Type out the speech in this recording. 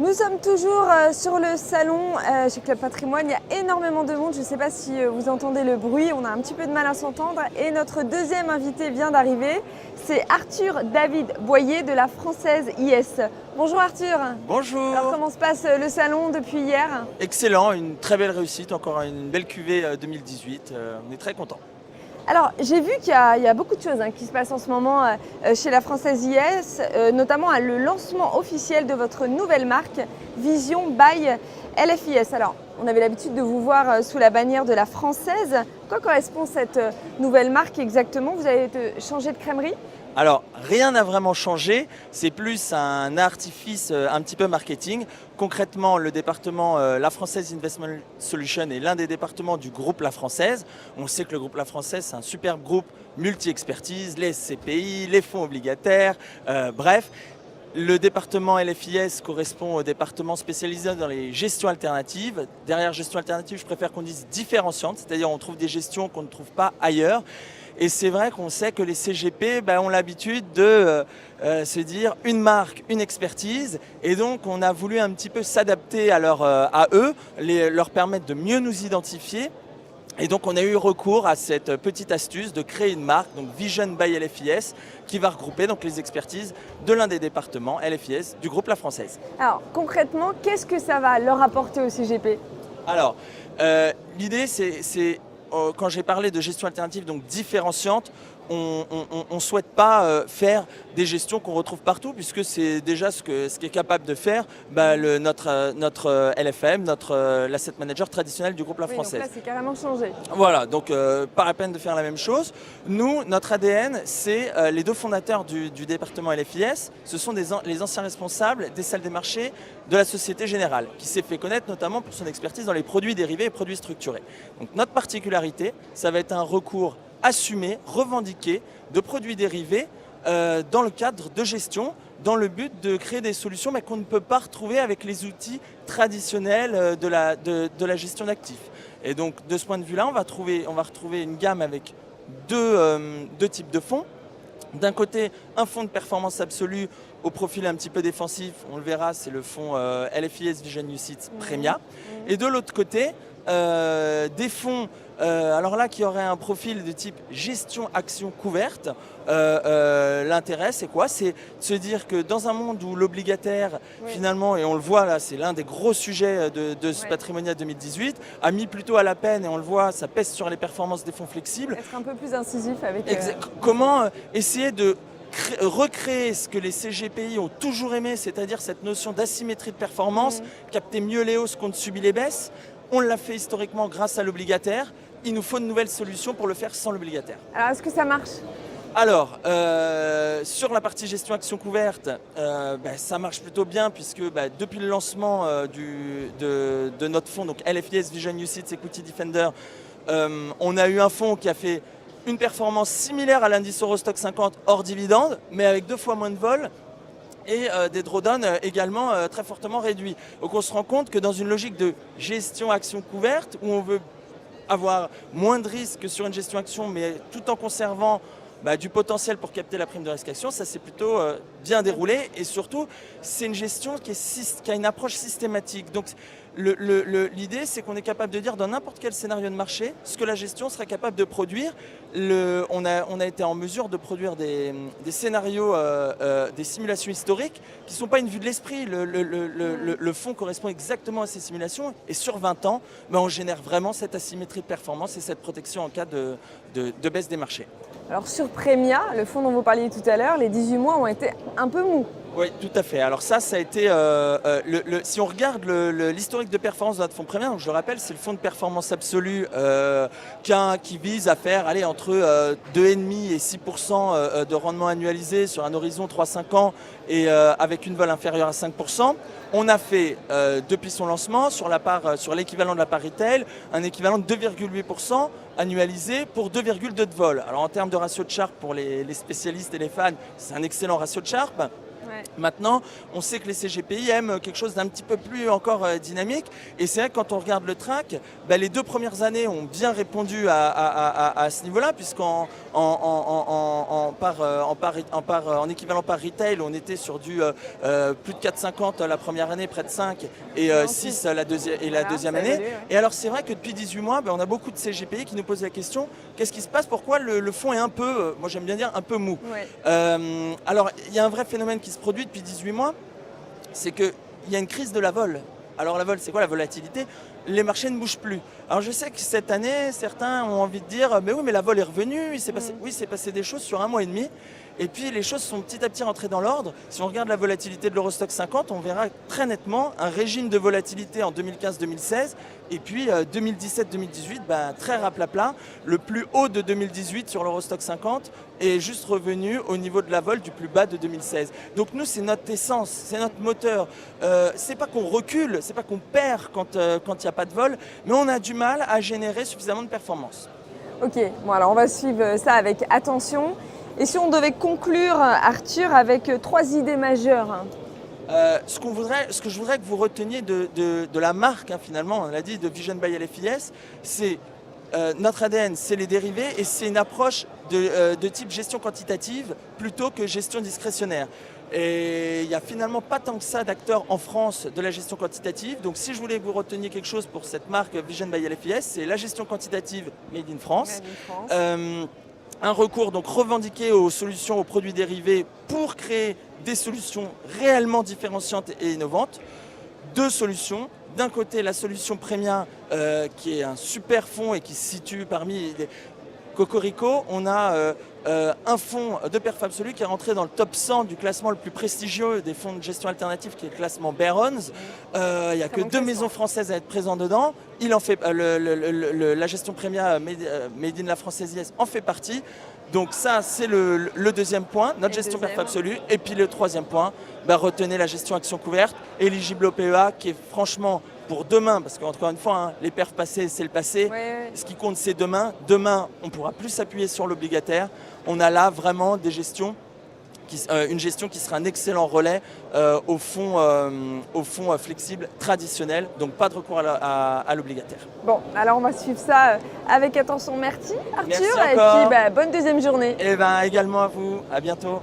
Nous sommes toujours sur le salon chez Club Patrimoine. Il y a énormément de monde. Je ne sais pas si vous entendez le bruit. On a un petit peu de mal à s'entendre. Et notre deuxième invité vient d'arriver. C'est Arthur David Boyer de la Française IS. Bonjour Arthur. Bonjour. Alors comment se passe le salon depuis hier? Excellent, une très belle réussite, encore une belle cuvée 2018. On est très contents. Alors, j'ai vu qu'il y a beaucoup de choses qui se passent en ce moment chez la Française IS, notamment le lancement officiel de votre nouvelle marque, Vision by LFIS. Alors, on avait l'habitude de vous voir sous la bannière de la Française. À quoi correspond cette nouvelle marque exactement? Vous avez changé de crèmerie? Alors, rien n'a vraiment changé, c'est plus un artifice un petit peu marketing. Concrètement, le département La Française Investment Solution est l'un des départements du groupe La Française. On sait que le groupe La Française, c'est un superbe groupe multi-expertise, les SCPI, les fonds obligataires, bref. Le département LFIS correspond au département spécialisé dans les gestions alternatives. Derrière gestion alternative, je préfère qu'on dise différenciante, c'est-à-dire on trouve des gestions qu'on ne trouve pas ailleurs. Et c'est vrai qu'on sait que les CGP ont l'habitude de se dire une marque, une expertise. Et donc on a voulu un petit peu s'adapter à eux, leur permettre de mieux nous identifier. Et donc on a eu recours à cette petite astuce de créer une marque, donc Vision by LFIS, qui va regrouper donc les expertises de l'un des départements LFIS du groupe La Française. Alors concrètement, qu'est-ce que ça va leur apporter au CGP? Alors, l'idée c'est quand j'ai parlé de gestion alternative, donc différenciante, on ne souhaite pas faire des gestions qu'on retrouve partout, puisque c'est déjà ce qu'est capable de faire notre LFM, l'asset manager traditionnel du groupe La Française. Donc là, c'est carrément changé. Voilà, donc pas la peine de faire la même chose. Nous, notre ADN, c'est les deux fondateurs du département LFIS. Ce sont les anciens responsables des salles des marchés de la Société Générale, qui s'est fait connaître notamment pour son expertise dans les produits dérivés et produits structurés. Donc notre particularité, ça va être un recours assumé, revendiqué de produits dérivés dans le cadre de gestion, dans le but de créer des solutions qu'on ne peut pas retrouver avec les outils traditionnels de la gestion d'actifs. Et donc de ce point de vue-là, on va retrouver une gamme avec deux types de fonds. D'un côté, un fonds de performance absolue au profil un petit peu défensif, on le verra, c'est le fonds LFIS Vision UCITS Premia. Et de l'autre côté, des fonds alors là qui auraient un profil de type gestion action couverte. L'intérêt c'est quoi? C'est de se dire que dans un monde où l'obligataire finalement, et on le voit là, c'est l'un des gros sujets de ce Patrimonia 2018, a mis plutôt à la peine, et on le voit, ça pèse sur les performances des fonds flexibles. Être un peu plus incisif avec... Comment essayer de recréer ce que les CGPI ont toujours aimé, c'est-à-dire cette notion d'asymétrie de performance, capter mieux les hausses qu'on subit les baisses. On l'a fait historiquement grâce à l'obligataire. Il nous faut une nouvelle solution pour le faire sans l'obligataire. Alors, est-ce que ça marche? Alors, sur la partie gestion action couverte, ça marche plutôt bien, puisque depuis le lancement de notre fonds, donc LFIS Vision UCITS Equity Defender, on a eu un fonds qui a fait une performance similaire à l'indice Eurostock 50 hors dividende, mais avec 2 fois moins de vol et des drawdowns également très fortement réduits. Donc on se rend compte que dans une logique de gestion action couverte, où on veut avoir moins de risques que sur une gestion action, mais tout en conservant du potentiel pour capter la prime de risque action, ça s'est plutôt bien déroulé. Et surtout, c'est une gestion qui a une approche systématique. Donc l'idée, c'est qu'on est capable de dire dans n'importe quel scénario de marché ce que la gestion serait capable de produire. On a été en mesure de produire des scénarios, des simulations historiques qui ne sont pas une vue de l'esprit. Le fonds correspond exactement à ces simulations, et sur 20 ans, on génère vraiment cette asymétrie de performance et cette protection en cas de baisse des marchés. Alors sur Premia, le fonds dont vous parliez tout à l'heure, les 18 mois ont été un peu mous. Oui, tout à fait. Alors ça a été, si on regarde l'historique de performance de notre fonds Premia, donc je le rappelle, c'est le fonds de performance absolue qui vise à faire entre 2,5 et 6% de rendement annualisé sur un horizon 3-5 ans, et avec une vol inférieure à 5%. On a fait, depuis son lancement, sur l'équivalent de la part retail, un équivalent de 2,8% annualisé pour 2,2 de vol. Alors en termes de ratio de Sharpe, pour les spécialistes et les fans, c'est un excellent ratio de Sharpe. Ouais. Maintenant, on sait que les CGPI aiment quelque chose d'un petit peu plus encore dynamique. Et c'est vrai que quand on regarde le track, les 2 premières années ont bien répondu à ce niveau-là, puisqu'en en équivalent par retail, on était sur du plus de 4,50 la première année, près de 5, et 6 la deuxième année. Évolue, ouais. Et alors c'est vrai que depuis 18 mois, on a beaucoup de CGPI qui nous posent la question, qu'est-ce qui se passe, pourquoi le fonds est un peu, moi j'aime bien dire, un peu mou. Ouais. Alors il y a un vrai phénomène qui se produit depuis 18 mois, c'est qu'il y a une crise de la vol. Alors la vol, c'est quoi la volatilité? Les marchés ne bougent plus. Alors je sais que cette année, certains ont envie de dire mais oui, mais la vol est revenue, il s'est passé des choses sur 1 mois et demi. Et puis les choses sont petit à petit rentrées dans l'ordre. Si on regarde la volatilité de l'Eurostoxx 50, on verra très nettement un régime de volatilité en 2015-2016 et puis 2017-2018, très raplapla. Le plus haut de 2018 sur l'Eurostoxx 50 est juste revenu au niveau de la vol du plus bas de 2016. Donc nous, c'est notre essence, c'est notre moteur. C'est pas qu'on recule, c'est pas qu'on perd quand il n'y a pas de vol, mais on a du mal à générer suffisamment de performance. Ok, bon alors on va suivre ça avec attention. Et si on devait conclure, Arthur, avec 3 idées majeures? Ce que je voudrais que vous reteniez de la marque, finalement, on l'a dit, de Vision by LFIS, c'est notre ADN, c'est les dérivés et c'est une approche de type gestion quantitative plutôt que gestion discrétionnaire. Et il n'y a finalement pas tant que ça d'acteurs en France de la gestion quantitative. Donc si je voulais que vous reteniez quelque chose pour cette marque Vision by LFIS, c'est la gestion quantitative made in France. Un recours donc revendiqué aux solutions, aux produits dérivés pour créer des solutions réellement différenciantes et innovantes. 2 solutions. D'un côté, la solution Premia, qui est un super fonds et qui se situe parmi les Cocorico. On a un fonds de perf absolu qui est rentré dans le top 100 du classement le plus prestigieux des fonds de gestion alternative, qui est le classement Barron's. Il n'y a que 2 maisons françaises à être présentes dedans. Il en fait, la gestion Premia Made in la Française IS en fait partie. Donc ça, c'est le deuxième point, notre gestion perf absolue. Et puis le troisième point, retenez la gestion action couverte, éligible au PEA, qui est franchement pour demain, parce qu'encore une fois, les perfs passés, c'est le passé. Ouais. Ce qui compte, c'est demain. Demain, on pourra plus s'appuyer sur l'obligataire. On a là vraiment des gestions, une gestion qui sera un excellent relais au fonds flexible traditionnel. Donc pas de recours à l'obligataire. Bon, alors on va suivre ça avec attention. Merci Arthur. Merci encore. Et puis bonne deuxième journée. Et également à vous. À bientôt.